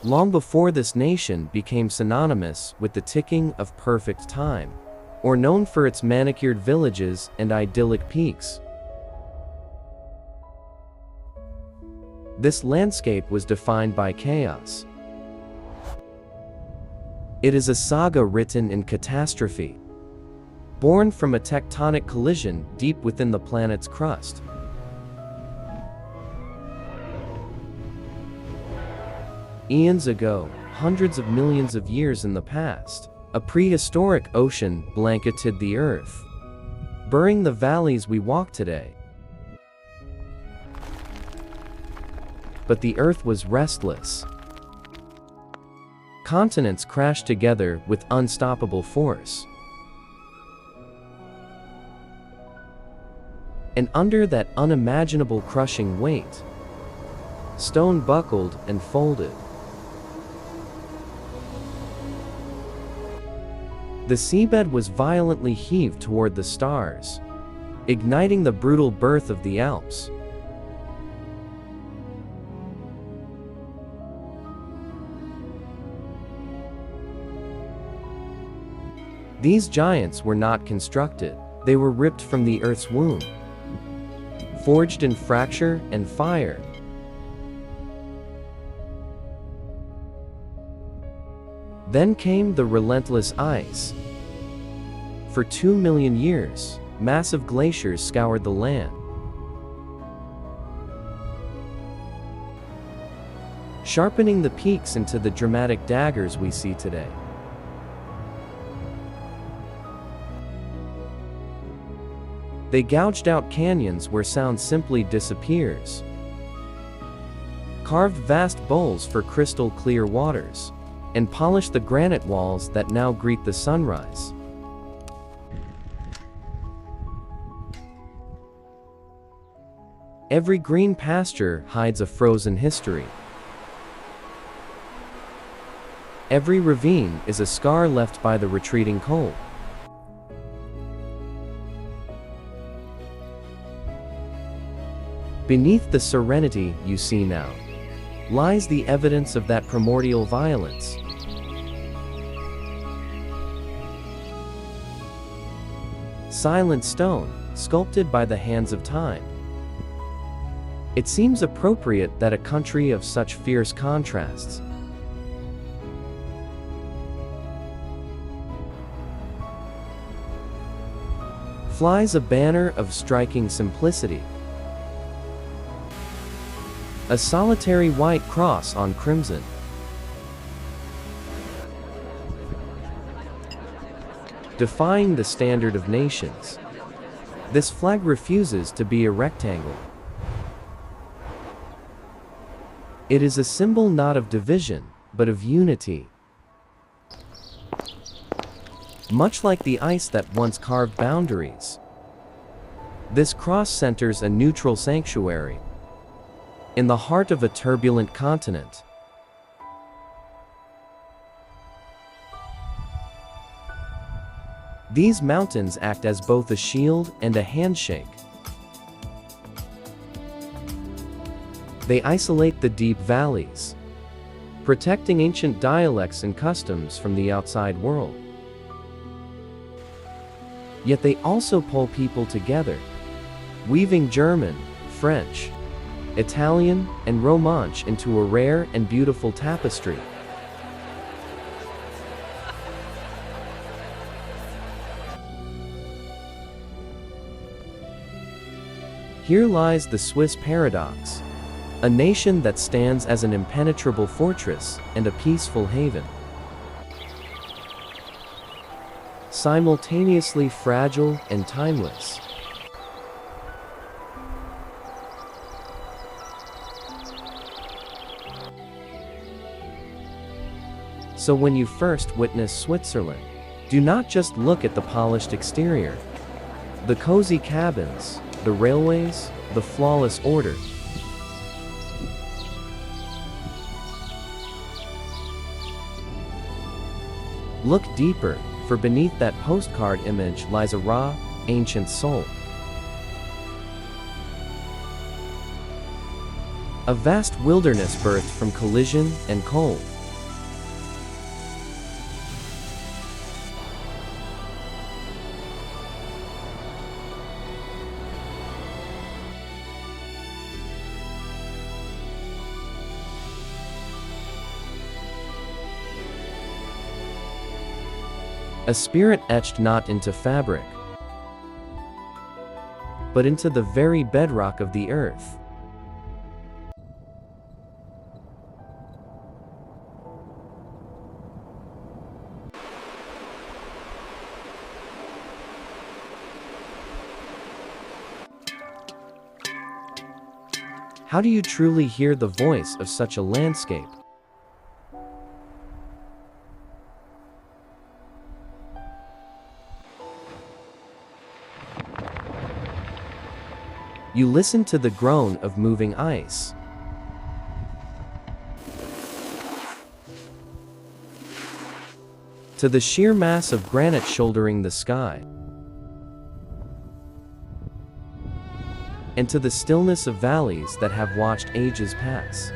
long before this nation became synonymous with the ticking of perfect time, or known for its manicured villages and idyllic peaks. This landscape was defined by chaos. It is a saga written in catastrophe, born from a tectonic collision deep within the planet's crust. Eons ago, hundreds of millions of years in the past, a prehistoric ocean blanketed the Earth, burying the valleys we walk today. But the Earth was restless. Continents crashed together with unstoppable force. And under that unimaginable crushing weight, stone buckled and folded. The seabed was violently heaved toward the stars, igniting the brutal birth of the Alps. These giants were not constructed, they were ripped from the Earth's womb, forged in fracture and fire. Then came the relentless ice. For 2 million years, massive glaciers scoured the land, sharpening the peaks into the dramatic daggers we see today. They gouged out canyons where sound simply disappears, carved vast bowls for crystal clear waters, and polished the granite walls that now greet the sunrise. Every green pasture hides a frozen history. Every ravine is a scar left by the retreating cold. Beneath the serenity you see now lies the evidence of that primordial violence. Silent stone, sculpted by the hands of time. It seems appropriate that a country of such fierce contrasts flies a banner of striking simplicity. A solitary white cross on crimson. Defying the standard of nations, this flag refuses to be a rectangle. It is a symbol not of division, but of unity. Much like the ice that once carved boundaries, this cross centers a neutral sanctuary in the heart of a turbulent continent. These mountains act as both a shield and a handshake. They isolate the deep valleys, protecting ancient dialects and customs from the outside world. Yet they also pull people together, weaving German, French, Italian, and Romansh into a rare and beautiful tapestry. Here lies the Swiss paradox, a nation that stands as an impenetrable fortress and a peaceful haven. Simultaneously fragile and timeless. So when you first witness Switzerland, do not just look at the polished exterior, the cozy cabins, the railways, the flawless order. Look deeper, for beneath that postcard image lies a raw, ancient soul. A vast wilderness birthed from collision and cold. A spirit etched not into fabric, but into the very bedrock of the earth. How do you truly hear the voice of such a landscape? You listen to the groan of moving ice. To the sheer mass of granite shouldering the sky. And to the stillness of valleys that have watched ages pass.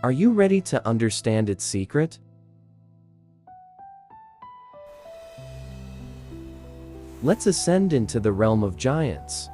Are you ready to understand its secret? Let's ascend into the realm of giants.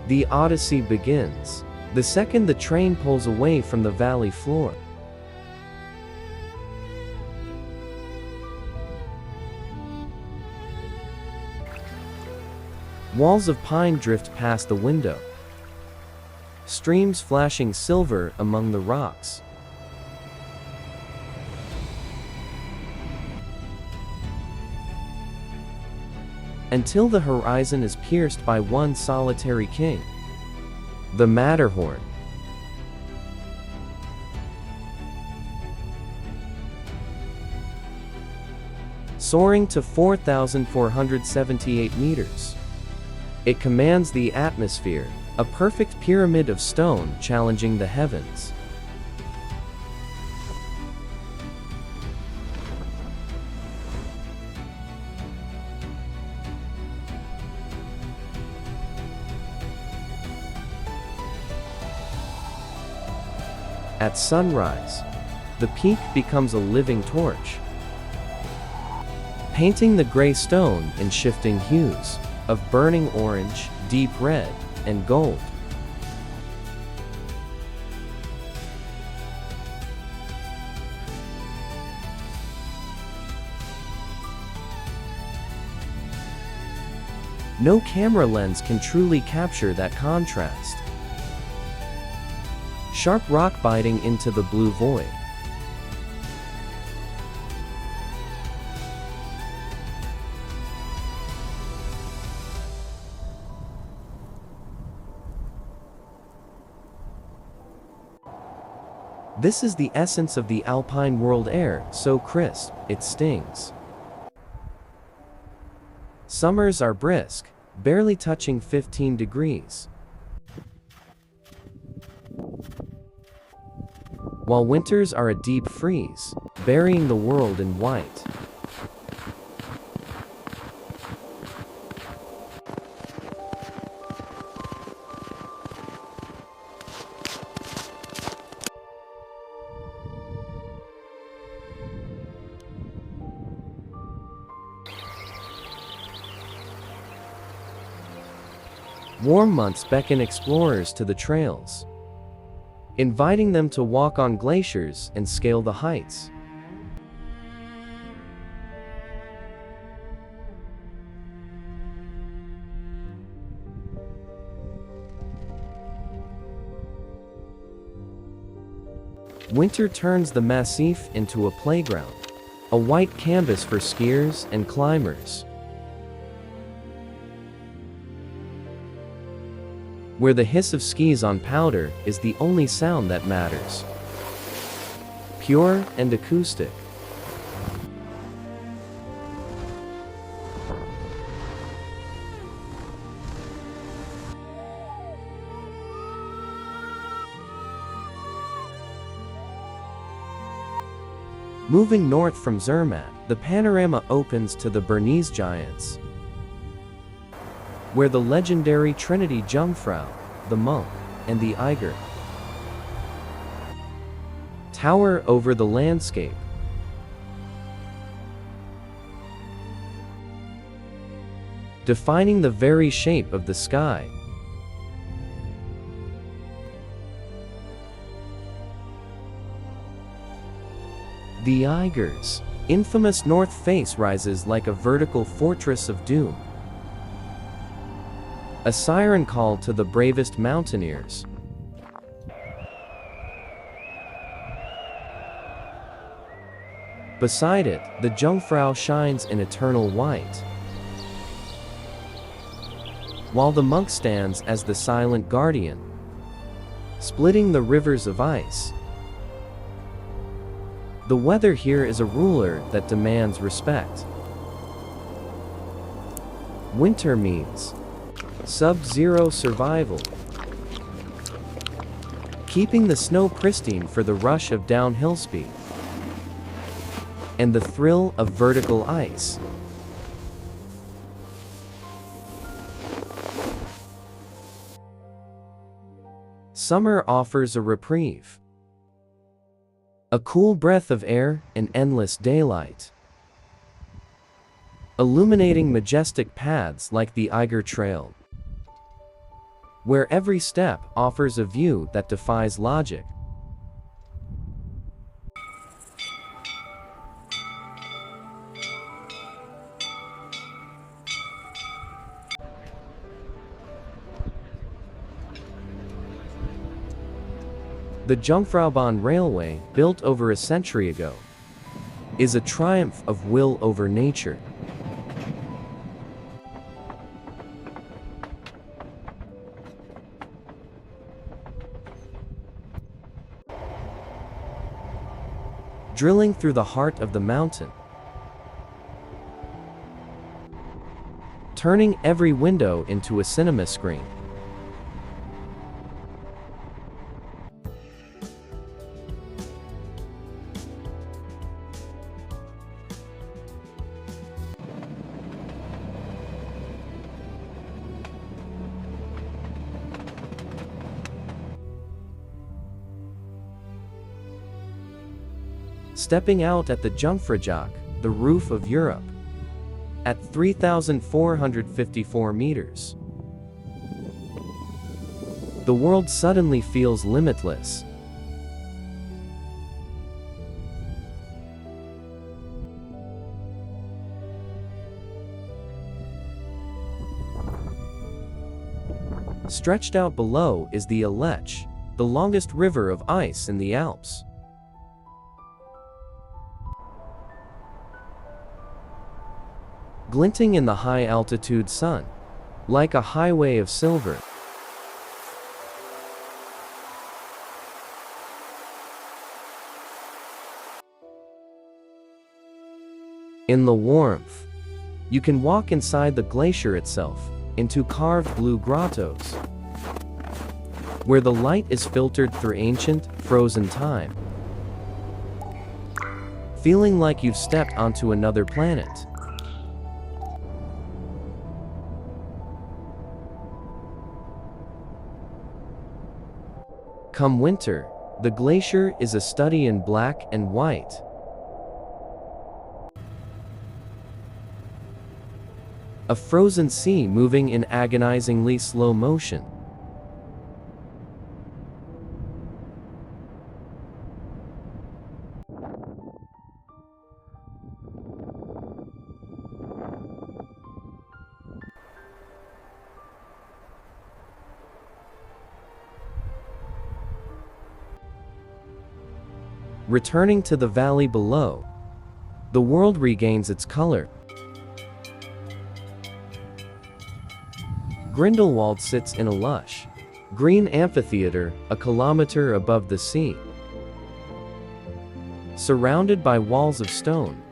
The Odyssey begins the second the train pulls away from the valley floor. Walls of pine drift past the window, streams flashing silver among the rocks. Until the horizon is pierced by one solitary king, the Matterhorn. Soaring to 4,478 meters, it commands the atmosphere, a perfect pyramid of stone challenging the heavens. At sunrise, the peak becomes a living torch, painting the gray stone in shifting hues of burning orange, deep red, and gold. No camera lens can truly capture that contrast. Sharp rock biting into the blue void. This is the essence of the alpine world air, so crisp, it stings. Summers are brisk, barely touching 15 degrees. While winters are a deep freeze, burying the world in white. Warm months beckon explorers to the trails, inviting them to walk on glaciers and scale the heights. Winter turns the massif into a playground, a white canvas for skiers and climbers, where the hiss of skis on powder is the only sound that matters. pure and acoustic. Moving north from Zermatt, the panorama opens to the Bernese Giants, where the legendary Trinity Jungfrau, the monk, and the Eiger tower over the landscape. Defining the very shape of the sky. The Eiger's infamous north face rises like a vertical fortress of doom, a siren call to the bravest mountaineers. Beside it, the Jungfrau shines in eternal white, while the monk stands as the silent guardian, splitting the rivers of ice. The weather here is a ruler that demands respect. Winter means sub-zero survival, keeping the snow pristine for the rush of downhill speed and the thrill of vertical ice. Summer offers a reprieve, a cool breath of air and endless daylight, illuminating majestic paths like the Eiger Trail, where every step offers a view that defies logic. The Jungfraubahn Railway, built over a century ago, is a triumph of will over nature. Drilling through the heart of the mountain, turning every window into a cinema screen. Stepping out at the Jungfraujoch, the roof of Europe, at 3,454 meters. The world suddenly feels limitless. Stretched out below is the Alpes, the longest river of ice in the Alps. Glinting in the high-altitude sun, like a highway of silver. In the warmth, you can walk inside the glacier itself, into carved blue grottos, where the light is filtered through ancient, frozen time, feeling like you've stepped onto another planet. Come winter, the glacier is a study in black and white. A frozen sea moving in agonizingly slow motion. Returning to the valley below, the world regains its color. Grindelwald sits in a lush, green amphitheater a kilometer above the sea. surrounded by walls of stone.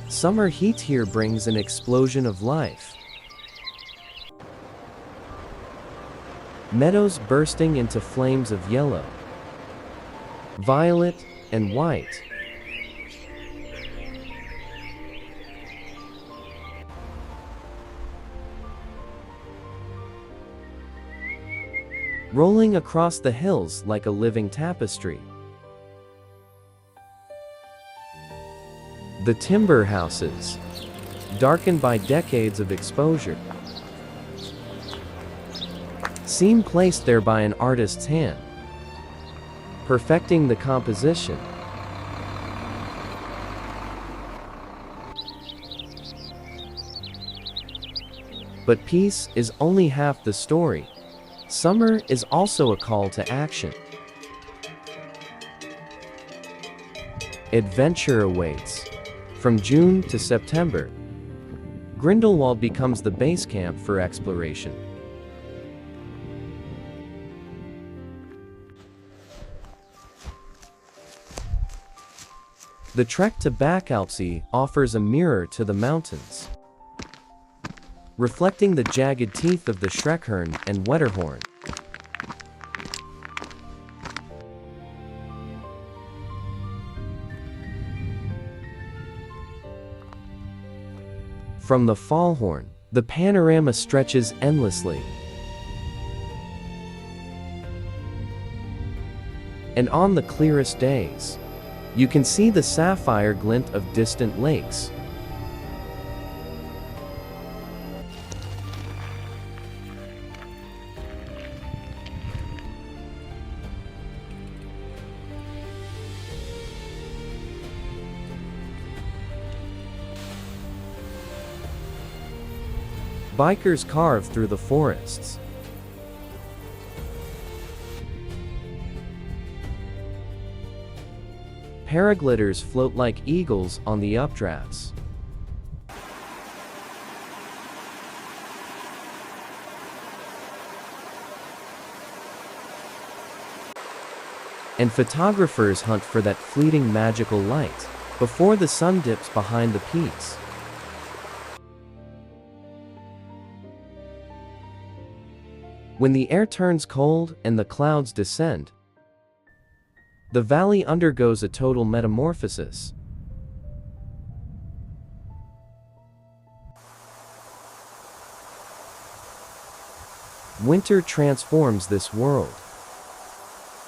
Summer heat here brings an explosion of life. Meadows bursting into flames of yellow, violet, and white. Rolling across the hills like a living tapestry. The timber houses, darkened by decades of exposure, seem placed there by an artist's hand, perfecting the composition. But peace is only half the story. Summer is also a call to action. Adventure awaits. From June to September, Grindelwald becomes the base camp for exploration. The trek to Back Alps offers a mirror to the mountains, reflecting the jagged teeth of the Schreckhorn and Wetterhorn. From the Fallhorn, the panorama stretches endlessly. And on the clearest days, you can see the sapphire glint of distant lakes. Bikers carve through the forests. Paragliders float like eagles on the updrafts. And photographers hunt for that fleeting magical light before the sun dips behind the peaks. When the air turns cold and the clouds descend, the valley undergoes a total metamorphosis. Winter transforms this world,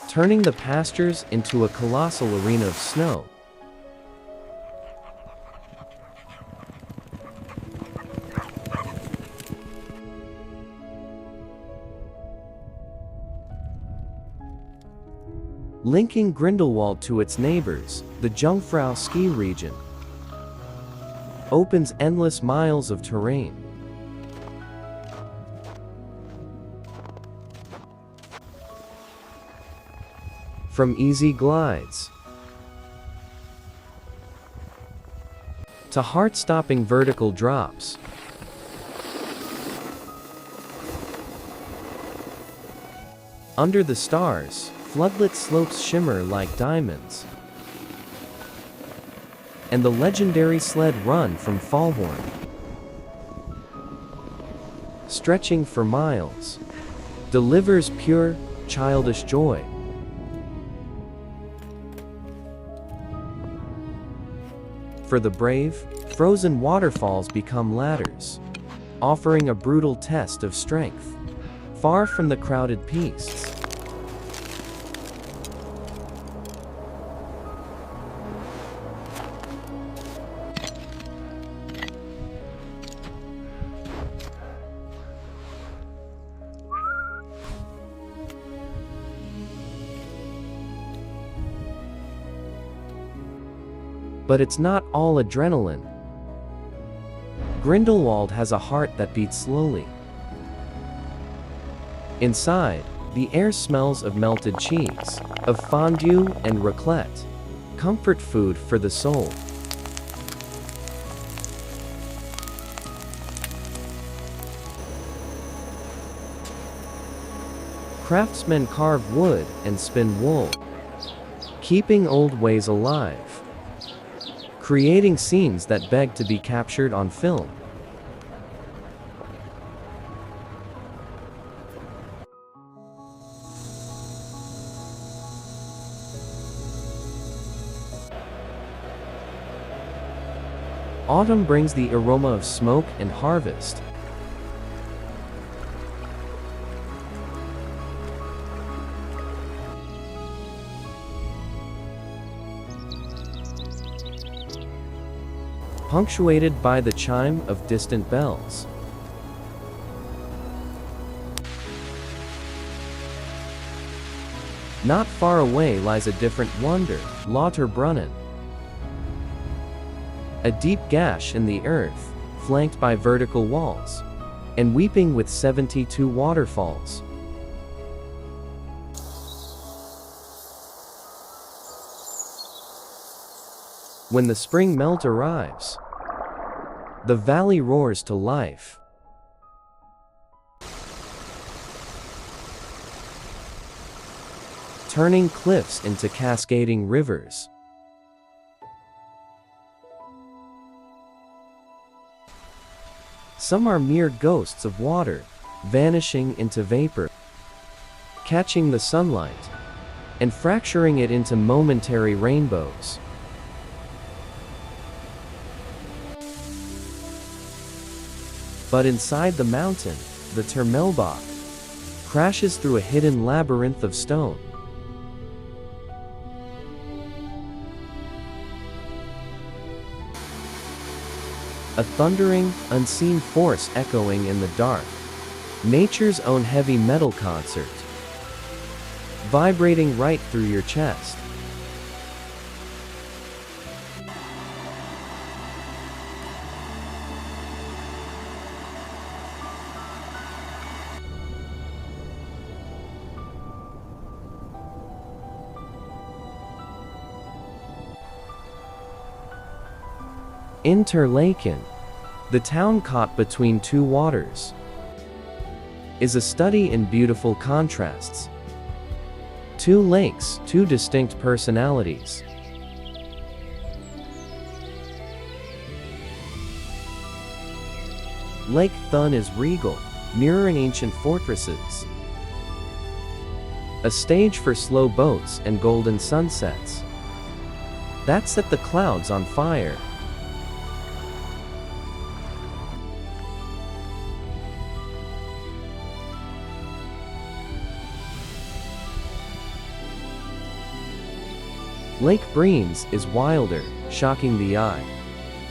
turning the pastures into a colossal arena of snow. Linking Grindelwald to its neighbors, the Jungfrau ski region opens endless miles of terrain. From easy glides to heart-stopping vertical drops, under the stars, floodlit slopes shimmer like diamonds. And the legendary sled run from Fallhorn, stretching for miles, delivers pure, childish joy. For the brave, frozen waterfalls become ladders, offering a brutal test of strength, far from the crowded peaks. But it's not all adrenaline. Grindelwald has a heart that beats slowly. Inside, the air smells of melted cheese, of fondue and raclette, comfort food for the soul. Craftsmen carve wood and spin wool, keeping old ways alive, creating scenes that beg to be captured on film. Autumn brings the aroma of smoke and harvest. Punctuated by the chime of distant bells. Not far away lies a different wonder, Lauterbrunnen. A deep gash in the earth, flanked by vertical walls, and weeping with 72 waterfalls. When the spring melt arrives, the valley roars to life. Turning cliffs into cascading rivers. Some are mere ghosts of water, vanishing into vapor, catching the sunlight, and fracturing it into momentary rainbows. But inside the mountain, the Termelbach crashes through a hidden labyrinth of stone. A thundering, unseen force echoing in the dark. Nature's own heavy metal concert, vibrating right through your chest. Interlaken, the town caught between two waters, is a study in beautiful contrasts. Two lakes, two distinct personalities. Lake Thun is regal, mirroring ancient fortresses. A stage for slow boats and golden sunsets that set the clouds on fire. Lake Breens is wilder, shocking the eye.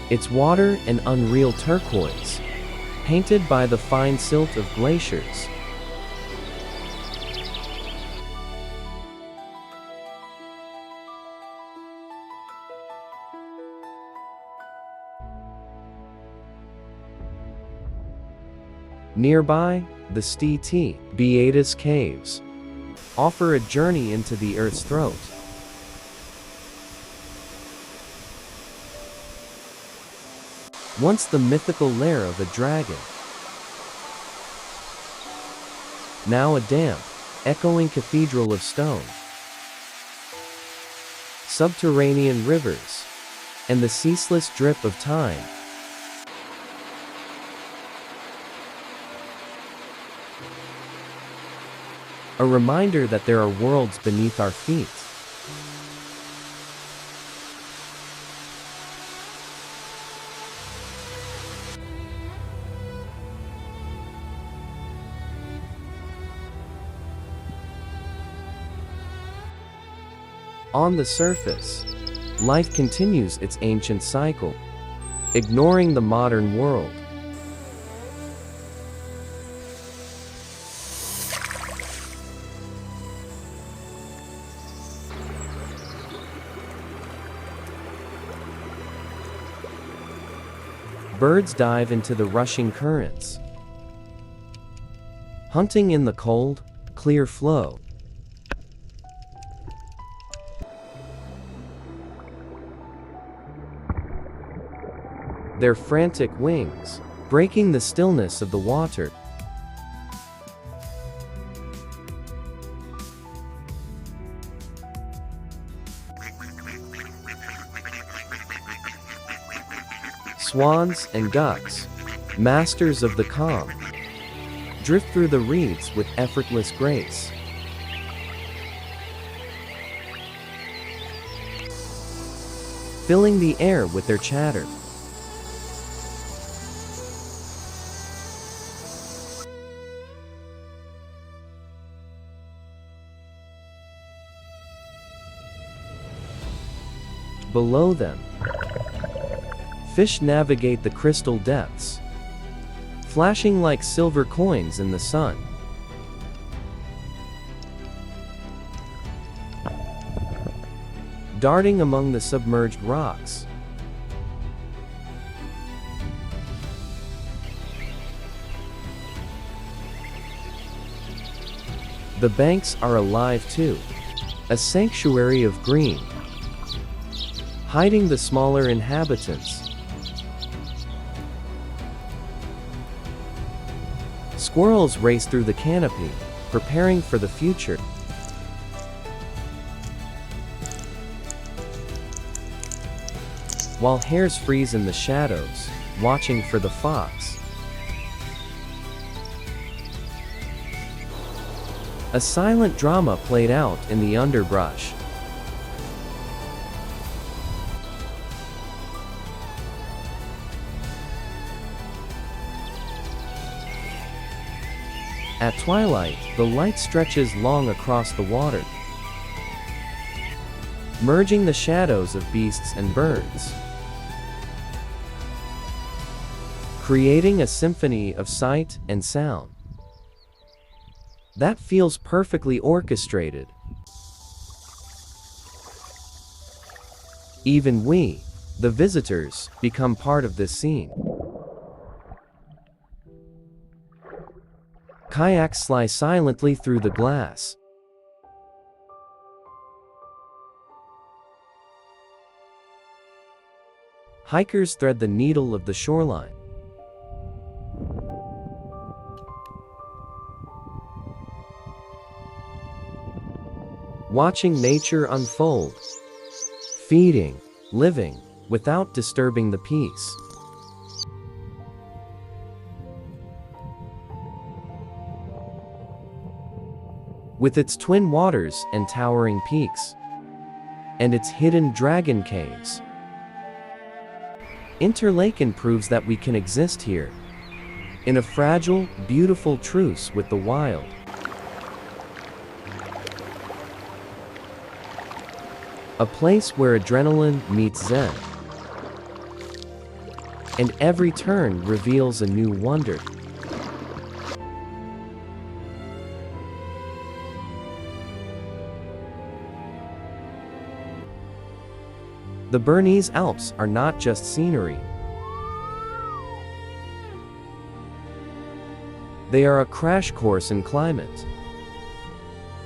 Its water an unreal turquoise, painted by the fine silt of glaciers. Nearby, the St. Beatus Caves offer a journey into the Earth's throat. Once the mythical lair of a dragon, now a damp, echoing cathedral of stone. Subterranean rivers, and the ceaseless drip of time. A reminder that there are worlds beneath our feet. On the surface, life continues its ancient cycle, ignoring the modern world. Birds dive into the rushing currents, hunting in the cold, clear flow. Their frantic wings, breaking the stillness of the water. Swans and ducks, masters of the calm, drift through the reeds with effortless grace. Filling the air with their chatter. Below them, fish navigate the crystal depths, flashing like silver coins in the sun. Darting among the submerged rocks. The banks are alive too, a sanctuary of green, hiding the smaller inhabitants. Squirrels race through the canopy, preparing for the future. While hares freeze in the shadows, watching for the fox. A silent drama played out in the underbrush. At twilight, the light stretches long across the water, merging the shadows of beasts and birds, creating a symphony of sight and sound that feels perfectly orchestrated. Even we, the visitors, become part of this scene. Kayaks slide silently through the glass. Hikers thread the needle of the shoreline. Watching nature unfold, feeding, living, without disturbing the peace. With its twin waters and towering peaks, and its hidden dragon caves, Interlaken proves that we can exist here, in a fragile, beautiful truce with the wild. A place where adrenaline meets zen, and every turn reveals a new wonder. The Bernese Alps are not just scenery. They are a crash course in climate,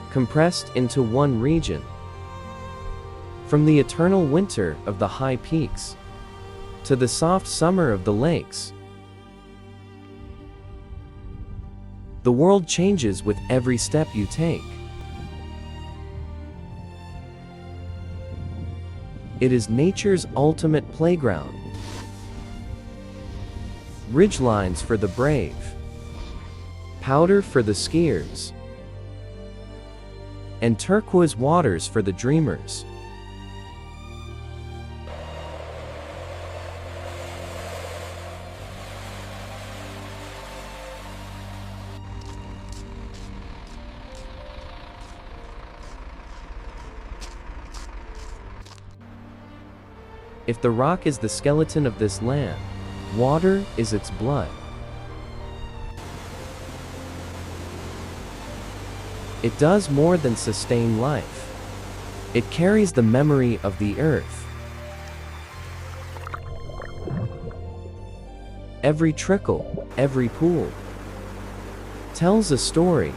compressed into one region. From the eternal winter of the high peaks to the soft summer of the lakes, the world changes with every step you take. It is nature's ultimate playground. Ridgelines for the brave, powder for the skiers, and turquoise waters for the dreamers. If the rock is the skeleton of this land, water is its blood. It does more than sustain life. It carries the memory of the earth. Every trickle, every pool, tells a story,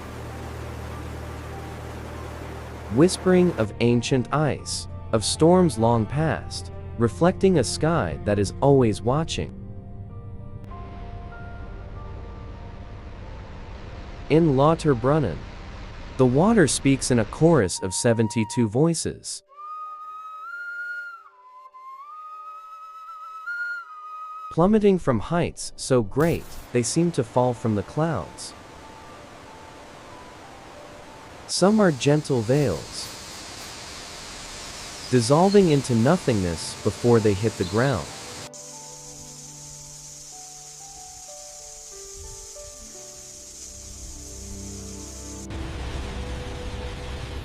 whispering of ancient ice, of storms long past, reflecting a sky that is always watching. In Lauterbrunnen, the water speaks in a chorus of 72 voices. plummeting from heights so great they seem to fall from the clouds. Some are gentle veils, dissolving into nothingness before they hit the ground.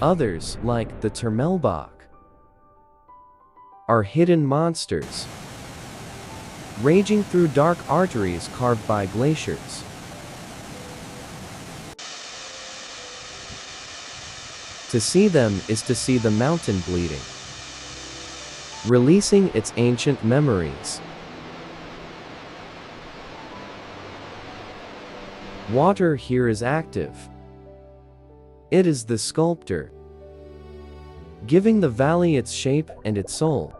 Others, like the Termelbach, are hidden monsters, raging through dark arteries carved by glaciers. To see them is to see the mountain bleeding, releasing its ancient memories. Water here is active. It is the sculptor, giving the valley its shape and its soul.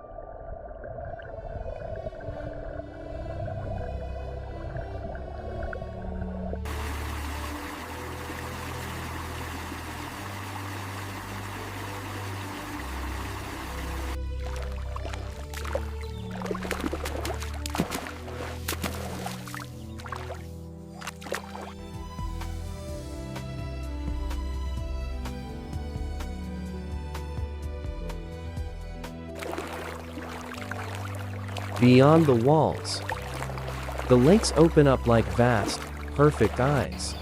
Beyond the walls, the lakes open up like vast, perfect eyes.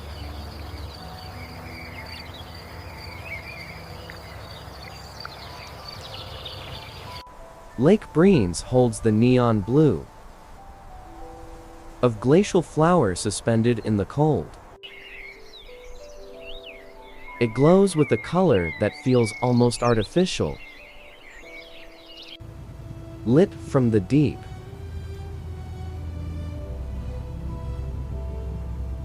Lake Breens holds the neon blue of glacial flowers suspended in the cold. It glows with a color that feels almost artificial, lit from the deep.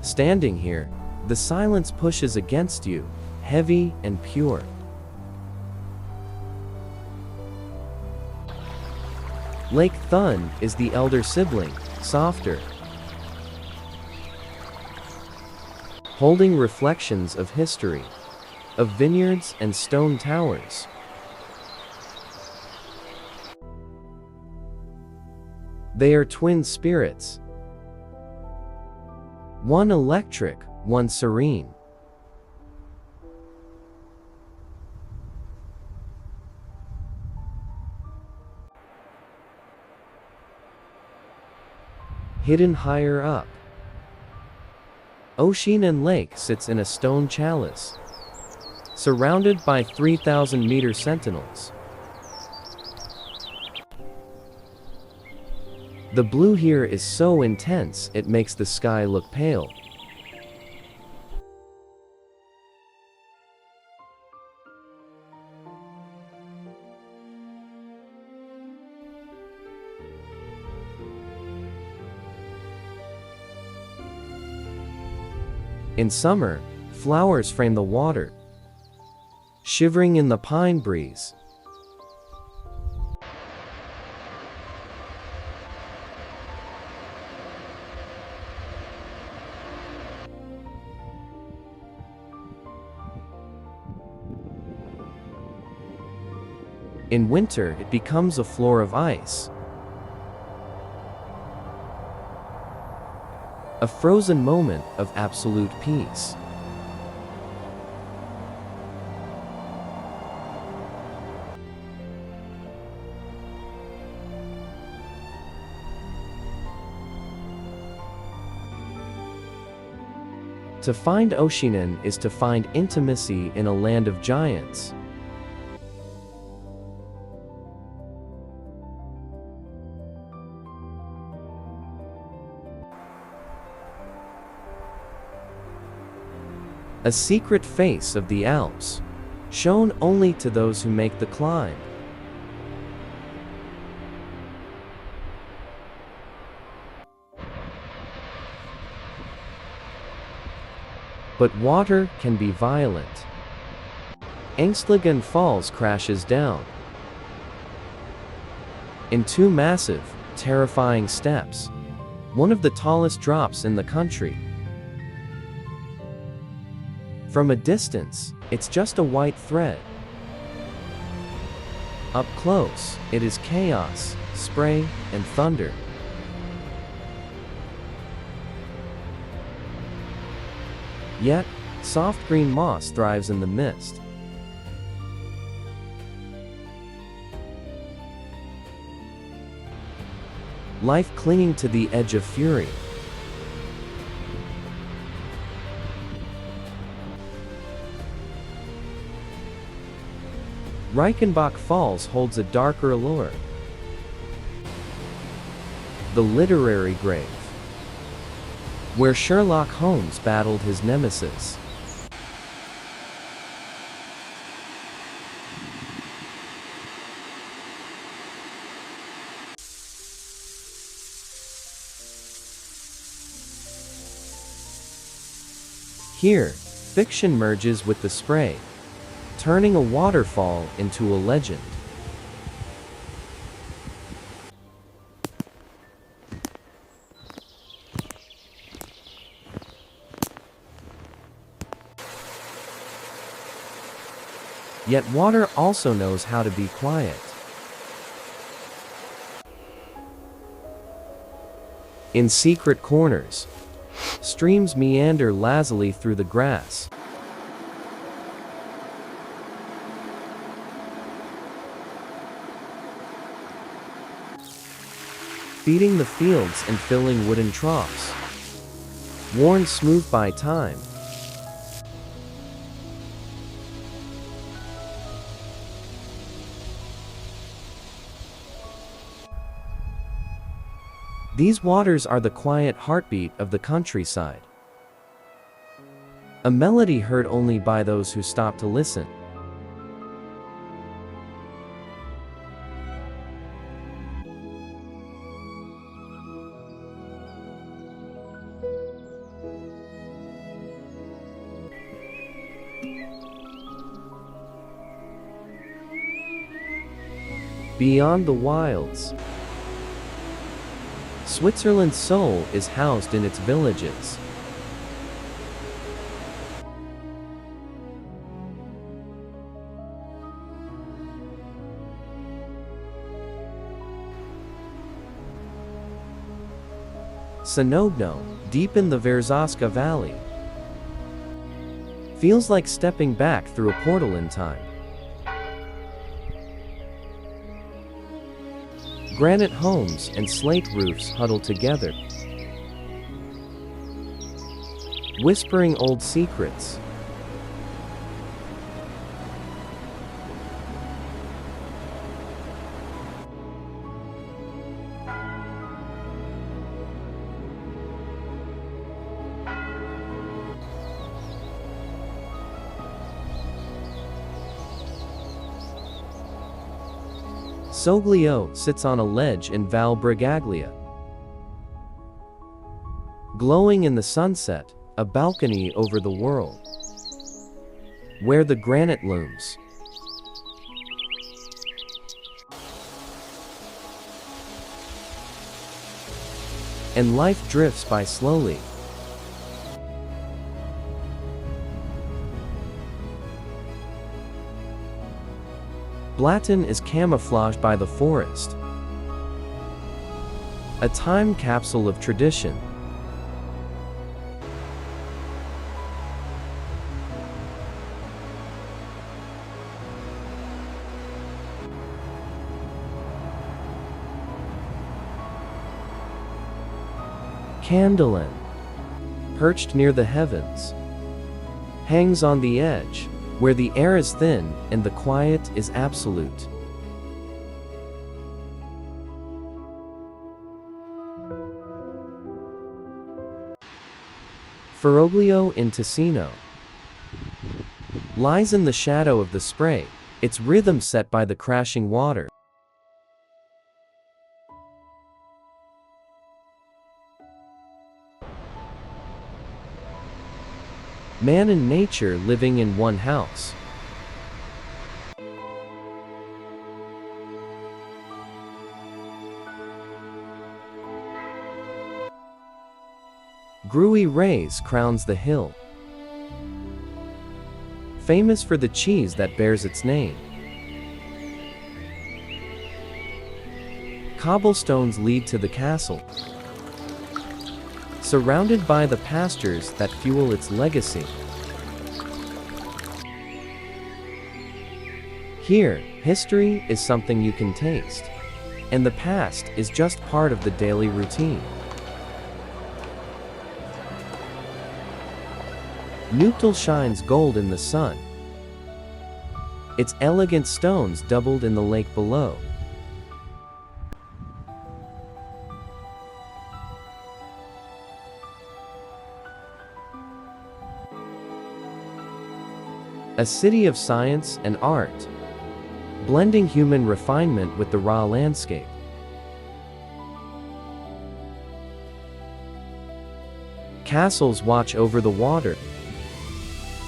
Standing here, the silence pushes against you, heavy and pure. Lake Thun is the elder sibling, softer, holding reflections of history, of vineyards and stone towers. They are twin spirits, one electric, one serene. Hidden higher up, Oceanan Lake sits in a stone chalice, surrounded by 3,000-meter sentinels. The blue here is so intense it makes the sky look pale. In summer, flowers frame the water, shivering in the pine breeze. In winter, it becomes a floor of ice, a frozen moment of absolute peace. To find Oceanan is to find intimacy in a land of giants. A secret face of the Alps, shown only to those who make the climb. But water can be violent. Ängstlingen Falls crashes down in two massive, terrifying steps, one of the tallest drops in the country. From a distance, it's just a white thread. Up close, it is chaos, spray, and thunder. Yet, soft green moss thrives in the mist. Life clinging to the edge of fury. Reichenbach Falls holds a darker allure. The literary grave, where Sherlock Holmes battled his nemesis. Here, fiction merges with the spray, turning a waterfall into a legend. Yet water also knows how to be quiet. In secret corners, streams meander lazily through the grass. Feeding the fields and filling wooden troughs, worn smooth by time. These waters are the quiet heartbeat of the countryside. A melody heard only by those who stop to listen. Beyond the wilds, Switzerland's soul is housed in its villages. Sanogno, deep in the Verzaska Valley, feels like stepping back through a portal in time. Granite homes and slate roofs huddle together, whispering old secrets. Soglio sits on a ledge in Val Brigaglia. Glowing in the sunset, a balcony over the world, where the granite looms. And life drifts by slowly. Blatten is camouflaged by the forest, a time capsule of tradition. Candelin, perched near the heavens, hangs on the edge, where the air is thin and the quiet is absolute. Ferroglio in Ticino lies in the shadow of the spray, its rhythm set by the crashing water. Man and nature living in one house. Gruy Rays crowns the hill, famous for the cheese that bears its name. Cobblestones lead to the castle, surrounded by the pastures that fuel its legacy. Here, history is something you can taste, and the past is just part of the daily routine. Neuchtel shines gold in the sun, its elegant stones doubled in the lake below. A city of science and art, blending human refinement with the raw landscape. Castles watch over the water,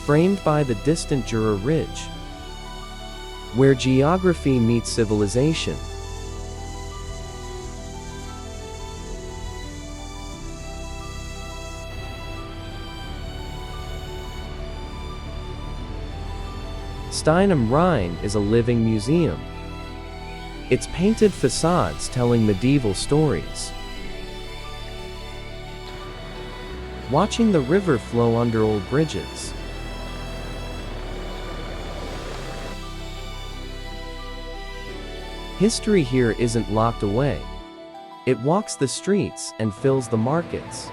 framed by the distant Jura Ridge, where geography meets civilization. Stein am Rhein is a living museum, its painted facades telling medieval stories. Watching the river flow under old bridges. History here isn't locked away. It walks the streets and fills the markets.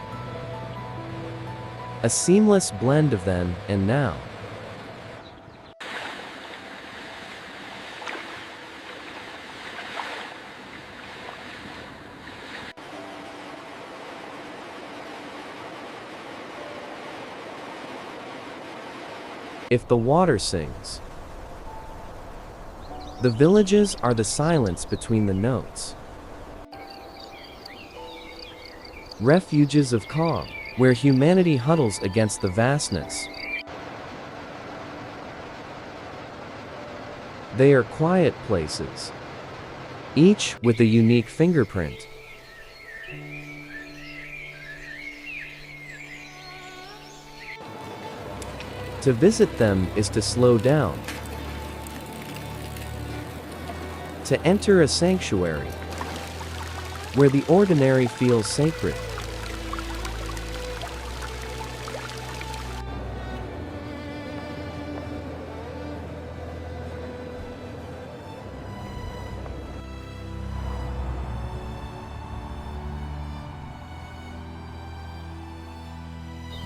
A seamless blend of then and now. If the water sings. The villages are the silence between the notes. Refuges of calm, where humanity huddles against the vastness. They are quiet places, each with a unique fingerprint. To visit them is to slow down, to enter a sanctuary, where the ordinary feels sacred.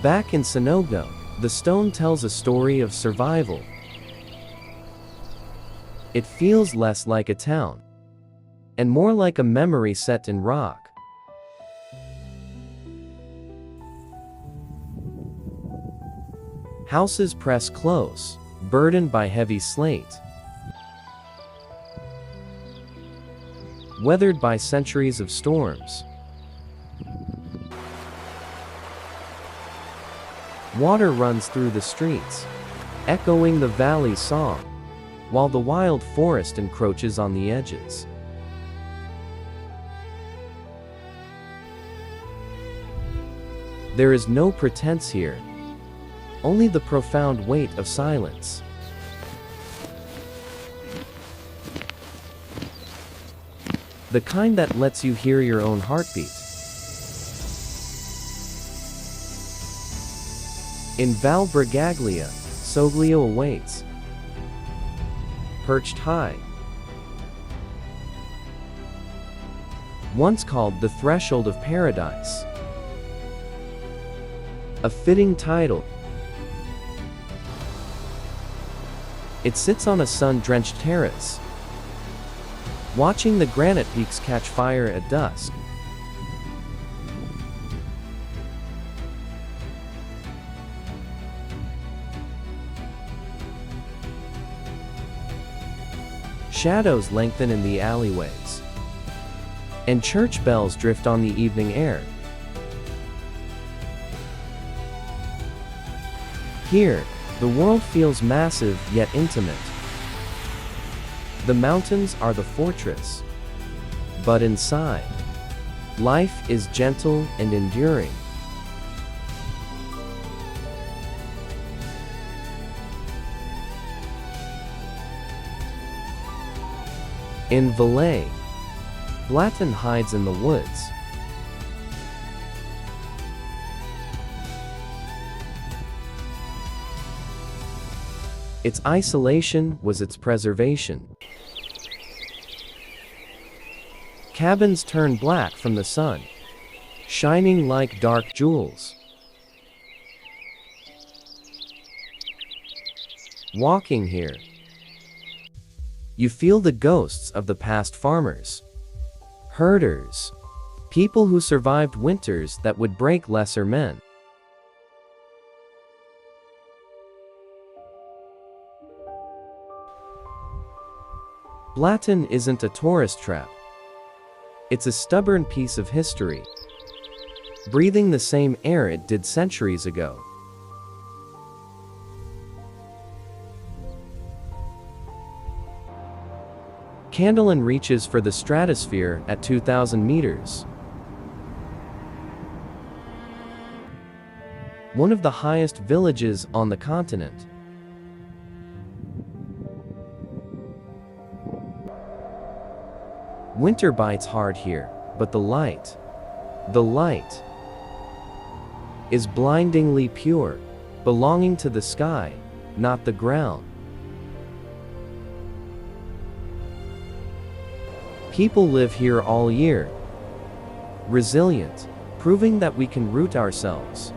Back in Sonogo, the stone tells a story of survival. It feels less like a town, and more like a memory set in rock. Houses press close, burdened by heavy slate. Weathered by centuries of storms. Water runs through the streets, echoing the valley's song, while the wild forest encroaches on the edges. There is no pretense here, only the profound weight of silence. The kind that lets you hear your own heartbeat. In Val Bragaglia, Soglio awaits, perched high. Once called the threshold of paradise. A fitting title. It sits on a sun-drenched terrace, watching the granite peaks catch fire at dusk. Shadows lengthen in the alleyways, and church bells drift on the evening air. Here, the world feels massive yet intimate. The mountains are the fortress, but inside, life is gentle and enduring. In Valais, Blatten hides in the woods. Its isolation was its preservation. Cabins turned black from the sun, shining like dark jewels. Walking here, you feel the ghosts of the past farmers, herders, people who survived winters that would break lesser men. Blatten isn't a tourist trap. It's a stubborn piece of history, breathing the same air it did centuries ago. Candlein reaches for the stratosphere at 2,000 meters. One of the highest villages on the continent. Winter bites hard here, but the light is blindingly pure, belonging to the sky, not the ground. People live here all year, resilient, proving that we can root ourselves,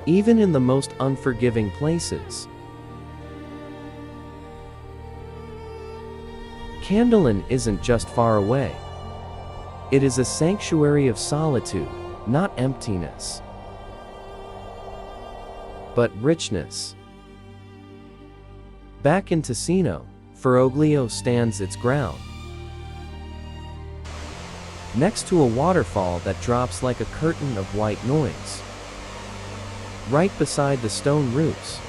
even in the most unforgiving places. Candlein isn't just far away. It is a sanctuary of solitude, not emptiness, but richness. Back in Ticino, Ferroglio stands its ground, next to a waterfall that drops like a curtain of white noise, right beside the stone roofs.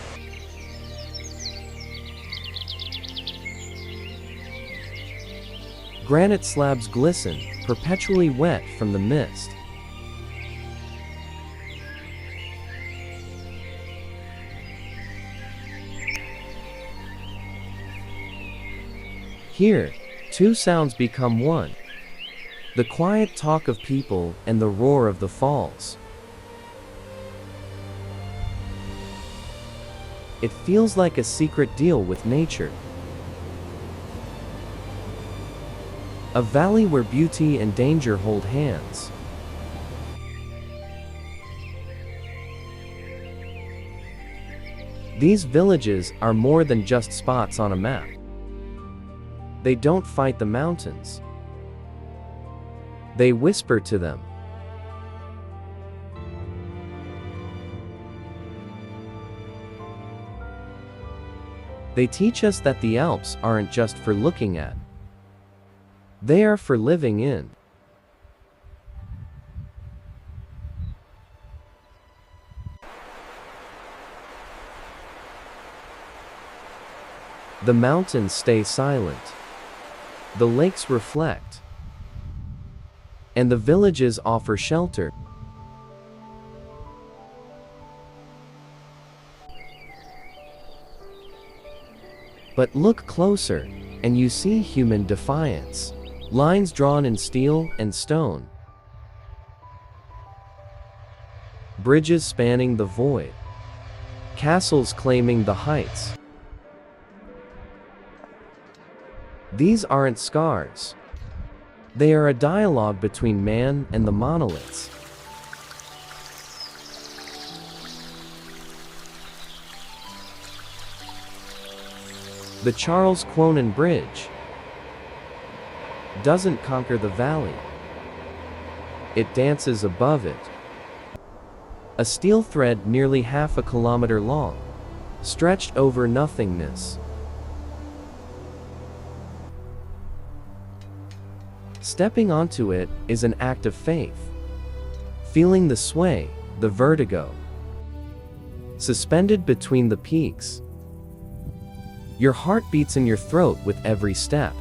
Granite slabs glisten, perpetually wet from the mist. Here, two sounds become one: the quiet talk of people and the roar of the falls. It feels like a secret deal with nature. A valley where beauty and danger hold hands. These villages are more than just spots on a map. They don't fight the mountains. They whisper to them. They teach us that the Alps aren't just for looking at. They are for living in. The mountains stay silent. The lakes reflect. And the villages offer shelter. But look closer, and you see human defiance. Lines drawn in steel and stone. Bridges spanning the void. Castles claiming the heights. These aren't scars. They are a dialogue between man and the monoliths. The Charles Quonen Bridge doesn't conquer the valley. It dances above it. A steel thread nearly half a kilometer long, stretched over nothingness. Stepping onto it is an act of faith. Feeling the sway, the vertigo. Suspended between the peaks. Your heart beats in your throat with every step.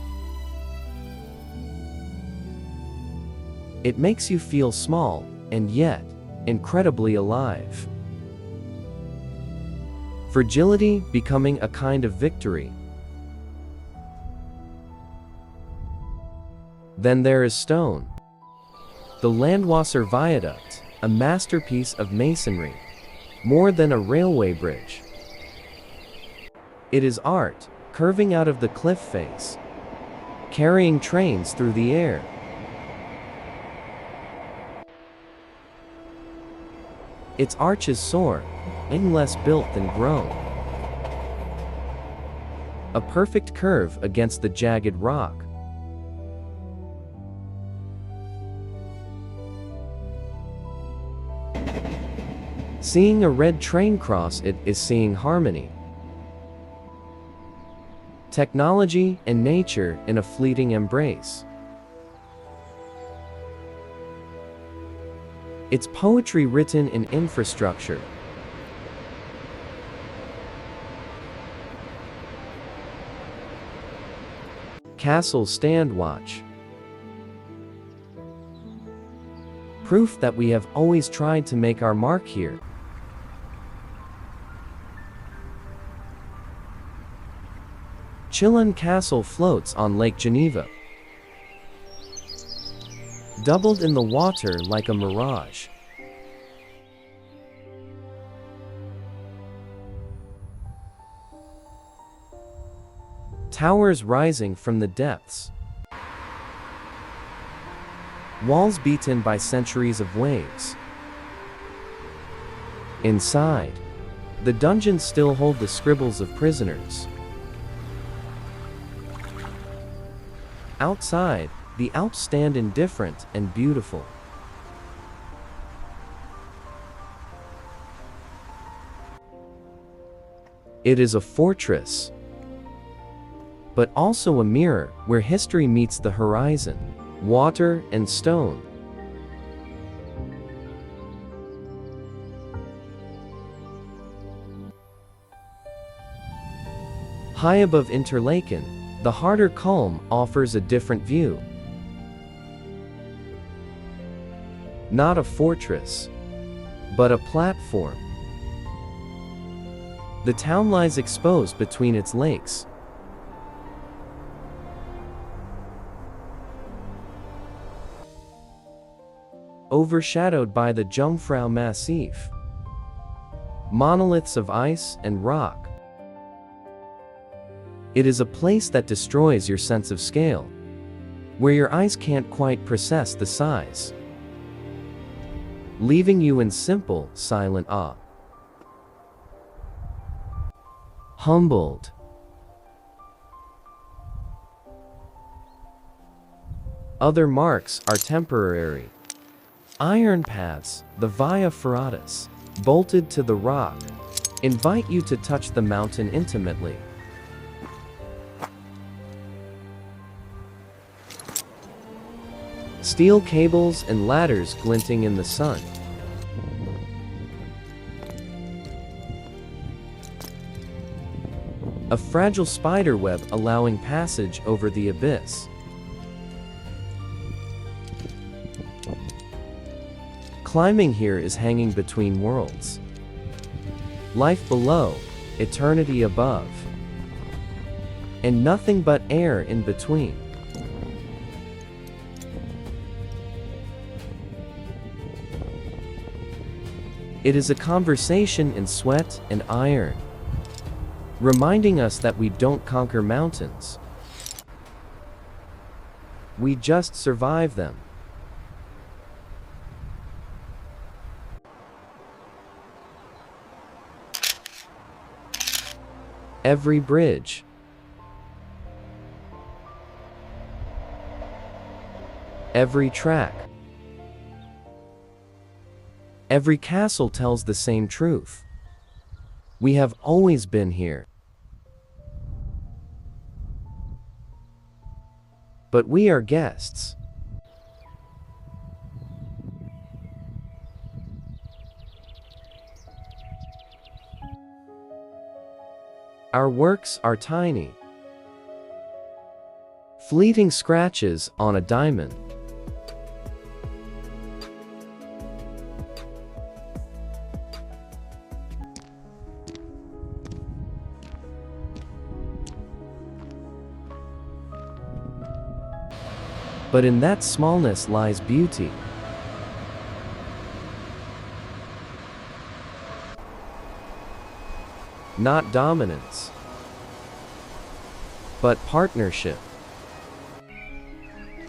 It makes you feel small, and yet, incredibly alive. Fragility becoming a kind of victory. Then there is stone. The Landwasser Viaduct, a masterpiece of masonry, more than a railway bridge. It is art, curving out of the cliff face, carrying trains through the air. Its arches soar, and less built than grown. A perfect curve against the jagged rock. Seeing a red train cross it is seeing harmony. Technology and nature in a fleeting embrace. It's poetry written in infrastructure. Castles stand watch. Proof that we have always tried to make our mark here. Chillon Castle floats on Lake Geneva, doubled in the water like a mirage. Towers rising from the depths. Walls beaten by centuries of waves. Inside, the dungeons still hold the scribbles of prisoners. Outside, the Alps stand indifferent and beautiful. It is a fortress, but also a mirror where history meets the horizon, water and stone. High above Interlaken, the harder calm offers a different view. Not a fortress, but a platform. The town lies exposed between its lakes. Overshadowed by the Jungfrau Massif, monoliths of ice and rock. It is a place that destroys your sense of scale, where your eyes can't quite process the size, leaving you in simple, silent awe. Humbled. Other marks are temporary. Iron paths, the Via Ferratus, bolted to the rock, invite you to touch the mountain intimately. Steel cables and ladders glinting in the sun. A fragile spider web allowing passage over the abyss. Climbing here is hanging between worlds. Life below, eternity above, and nothing but air in between. It is a conversation in sweat and iron, reminding us that we don't conquer mountains. We just survive them. Every bridge, every track, every castle tells the same truth. We have always been here. But we are guests. Our works are tiny, fleeting scratches on a diamond. But in that smallness lies beauty. Not dominance, but partnership.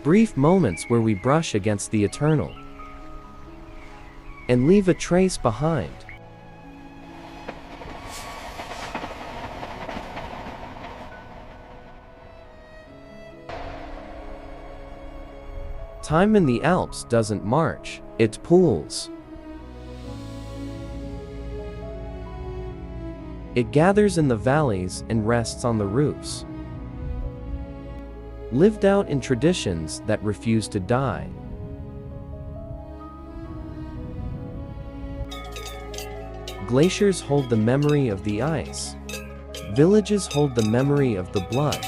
Brief moments where we brush against the eternal and leave a trace behind. Time in the Alps doesn't march, it pools. It gathers in the valleys and rests on the roofs. Lived out in traditions that refuse to die. Glaciers hold the memory of the ice. Villages hold the memory of the blood.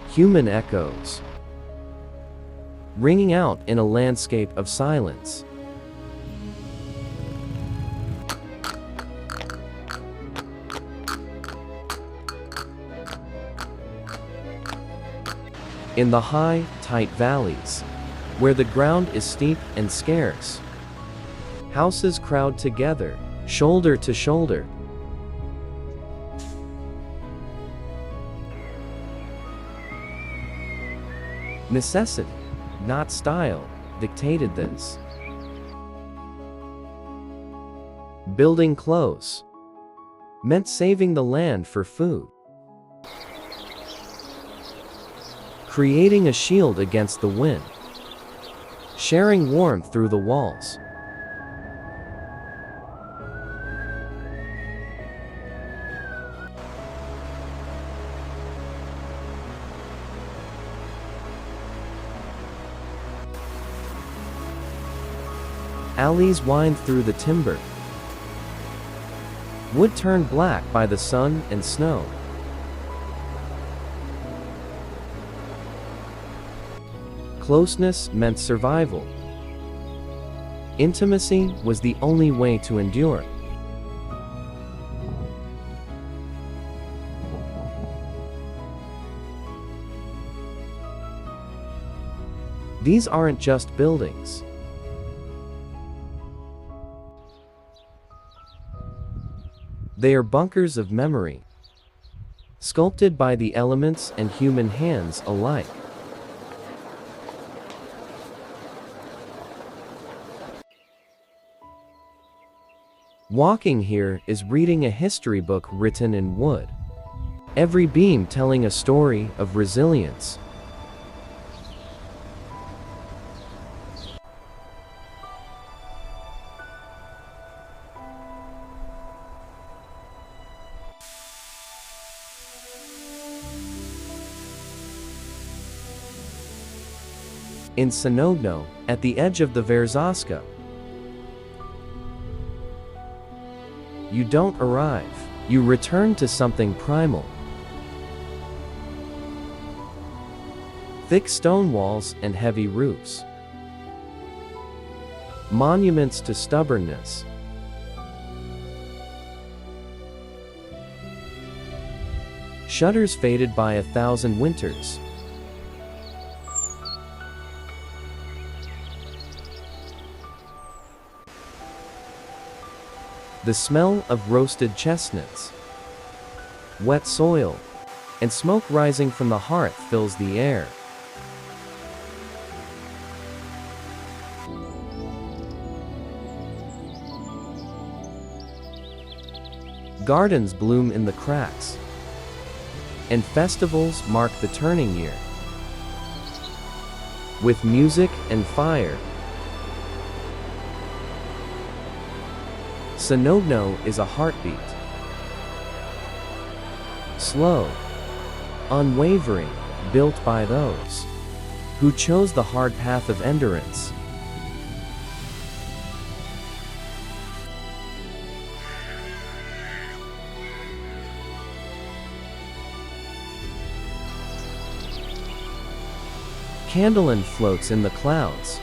Human echoes, ringing out in a landscape of silence. In the high, tight valleys, where the ground is steep and scarce, houses crowd together, shoulder to shoulder. Necessity, not style, dictated this. Building close meant saving the land for food. Creating a shield against the wind. Sharing warmth through the walls. Alleys wind through the timber. Wood turned black by the sun and snow. Closeness meant survival. Intimacy was the only way to endure. These aren't just buildings. They are bunkers of memory, sculpted by the elements and human hands alike. Walking here is reading a history book written in wood. Every beam telling a story of resilience. In Sanogno, at the edge of the Verzaska, you don't arrive, you return to something primal. Thick stone walls and heavy roofs. Monuments to stubbornness. Shutters faded by 1,000 winters. The smell of roasted chestnuts, wet soil, and smoke rising from the hearth fills the air. Gardens bloom in the cracks, and festivals mark the turning year. With music and fire, Sanogno is a heartbeat. Slow, unwavering, built by those who chose the hard path of endurance. Candleland floats in the clouds.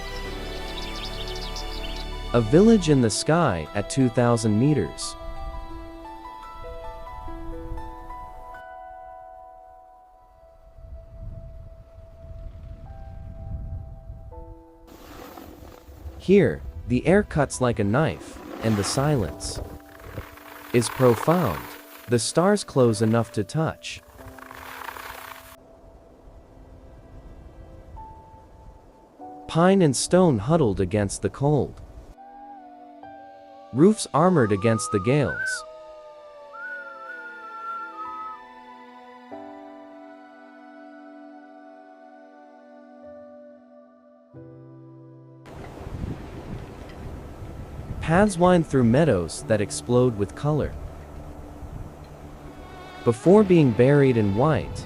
A village in the sky at 2,000 meters. Here, the air cuts like a knife, and the silence is profound. The stars close enough to touch. Pine and stone huddled against the cold. Roofs armored against the gales. Paths wind through meadows that explode with color. Before being buried in white,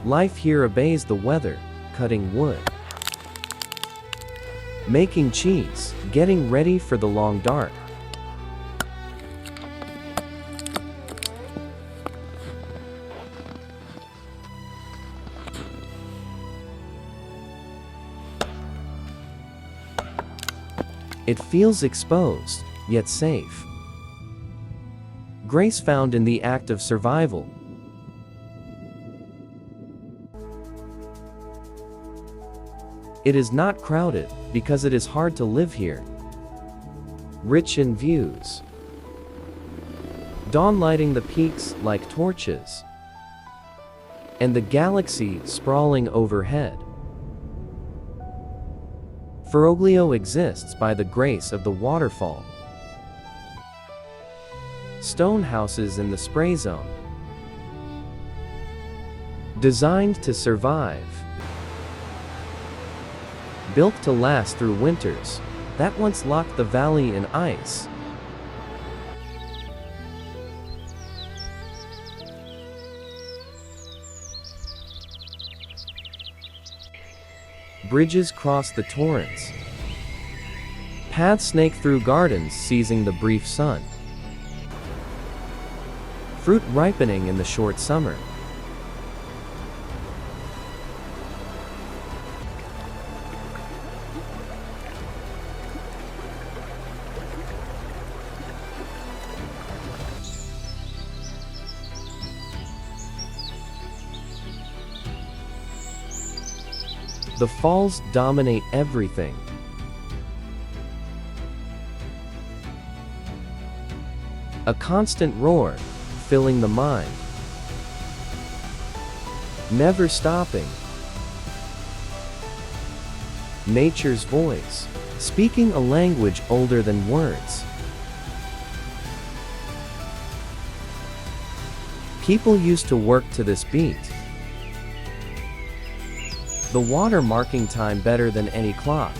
life here obeys the weather, cutting wood, making cheese, getting ready for the long dark. It feels exposed, yet safe. Grace found in the act of survival. It is not crowded, because it is hard to live here. Rich in views. Dawn lighting the peaks like torches. And the galaxy sprawling overhead. Ferroglio exists by the grace of the waterfall. Stone houses in the spray zone. Designed to survive. Built to last through winters that once locked the valley in ice. Bridges cross the torrents. Paths snake through gardens seizing the brief sun. Fruit ripening in the short summer. The falls dominate everything. A constant roar, filling the mind. Never stopping. Nature's voice, speaking a language older than words. People used to work to this beat. The water marking time better than any clock.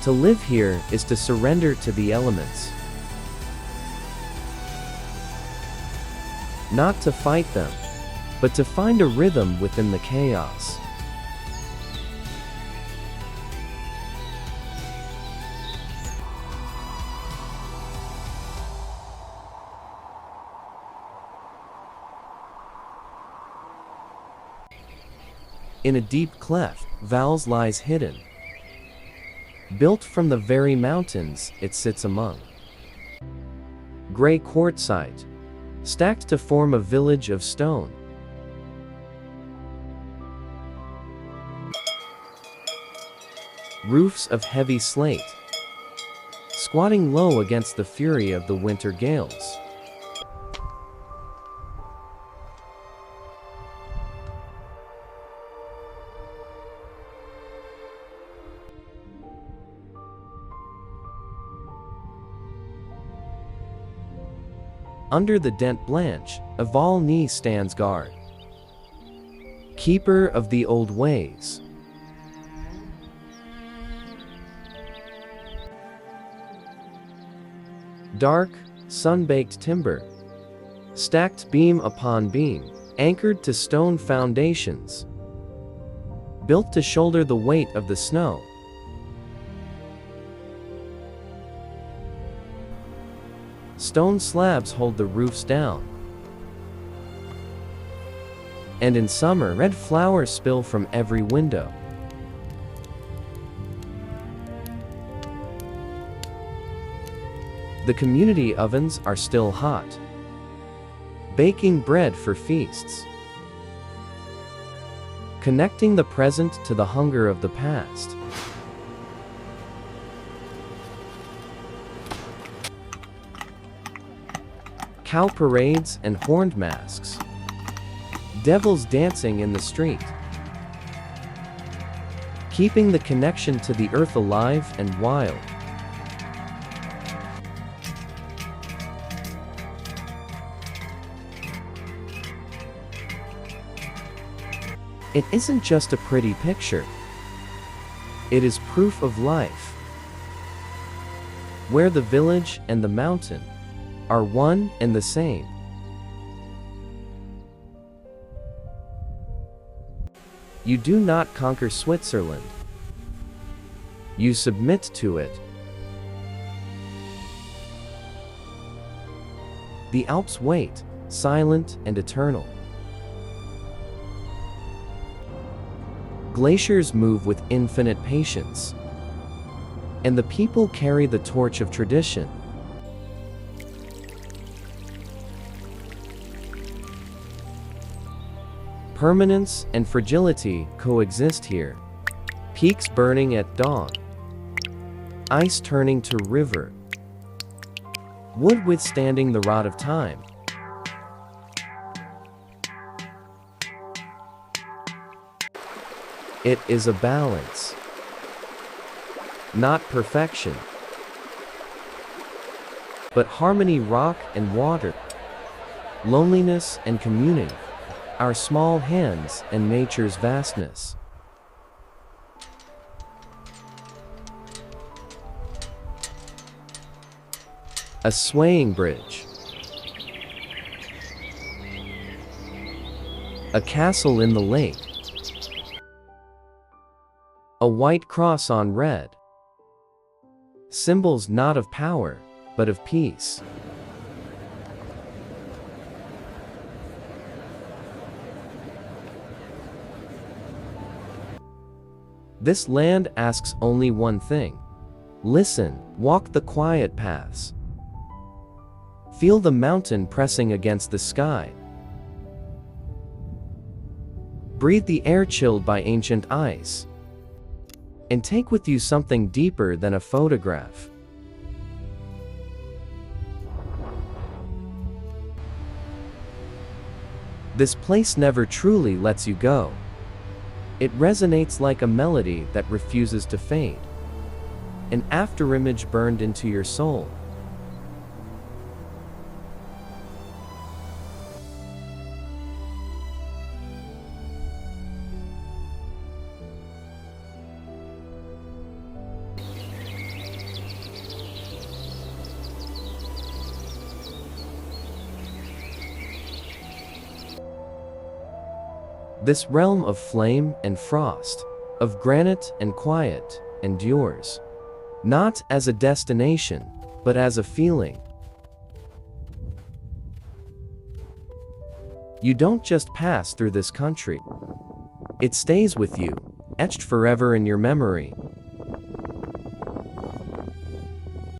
To live here is to surrender to the elements. Not to fight them, but to find a rhythm within the chaos. In a deep cleft, Val's lies hidden. Built from the very mountains it sits among. Gray quartzite, stacked to form a village of stone. Roofs of heavy slate, squatting low against the fury of the winter gales. Under the dent blanche, a Valny stands guard. Keeper of the old ways. Dark, sun-baked timber. Stacked beam upon beam, anchored to stone foundations. Built to shoulder the weight of the snow. Stone slabs hold the roofs down. And in summer, red flowers spill from every window. The community ovens are still hot, baking bread for feasts, connecting the present to the hunger of the past. Cow parades and horned masks. Devils dancing in the street. Keeping the connection to the earth alive and wild. It isn't just a pretty picture. It is proof of life, where the village and the mountain are one and the same. You do not conquer Switzerland. You submit to it. The Alps wait, silent and eternal. Glaciers move with infinite patience, and the people carry the torch of tradition. Permanence and fragility coexist here. Peaks burning at dawn, ice turning to river, wood withstanding the rot of time. It is a balance, not perfection, but harmony. Rock and water, loneliness and community, our small hands and nature's vastness. A swaying bridge, a castle in the lake, a white cross on red, symbols not of power, but of peace. This land asks only one thing. Listen, walk the quiet paths. Feel the mountain pressing against the sky. Breathe the air chilled by ancient ice. And take with you something deeper than a photograph. This place never truly lets you go. It resonates like a melody that refuses to fade, an afterimage burned into your soul. This realm of flame and frost, of granite and quiet, endures, not as a destination, but as a feeling. You don't just pass through this country. It stays with you, etched forever in your memory.